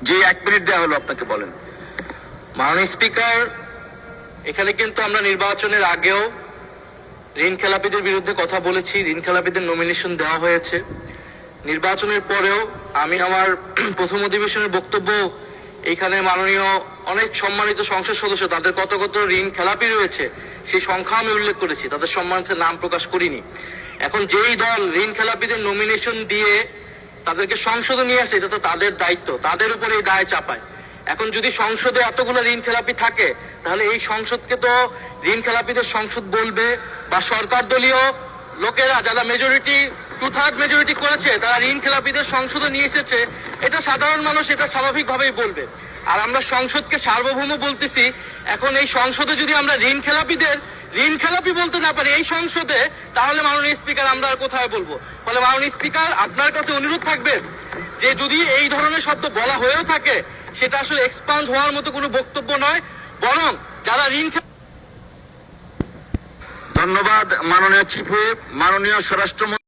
যে 1 মিনিট দেওয়া হলো আপনাকে বলেন। মাননীয় স্পিকার, এখানে কিন্তু আমরা নির্বাচনের আগেও ঋণ খেলাপিদের বিরুদ্ধে কথা বলেছি, ঋণ খেলাপিদের নমিনেশন দেওয়া হয়েছে। নির্বাচনের পরেও আমি আমার প্রথম অধিবেশনের বক্তব্য এইখানে মাননীয় অনেক সম্মানিত সংসদ সদস্য তাদের কত কত ঋণ খেলাপি রয়েছে সেই সংখ্যা আমি উল্লেখ করেছি, তাদের সম্মানিত নাম প্রকাশ করিনি। এখন যেই দল ঋণ খেলাপিদের নমিনেশন দিয়ে তাদেরকে সংসদে নিয়ে আসে, এটা তো তাদের দায়িত্ব, তাদের উপরে এই দায় চাপায়। এখন যদি সংসদে এতগুলো ঋণ খেলাপি থাকে, তাহলে এই সংসদকে তো ঋণ খেলাপিদের সংসদ বলবে, বা সরকার দলীয় লোকেরা যারা মেজরিটি 2/3 মেজরিটি করেছে তারা ঋণ খেলাপিদের সংসদে নিয়ে এসেছে, এটা সাধারণ মানুষ এটা স্বাভাবিকভাবেই বলবে। আর আমরা সংসদকে সার্বভৌম বলতেছি, এখন এই সংসদে যদি আমরা ঋণ খেলাপি বলতে না পারি এই সংসদে, তাহলে মাননীয় স্পিকার আমরা আর কোথায় বলবো? ফলে মাননীয় স্পিকার, আপনার কাছে অনুরোধ থাকবে যে যদি এই ধরনের শব্দ বলা হয়েও থাকে, সেটা আসলে এক্সপান্ড হওয়ার মতো কোনো বক্তব্য নয়, বরং যারা ঋণ। ধন্যবাদ মাননীয় চিফ হুইপ, মাননীয় স্বরাষ্ট্রমন্ত্রী।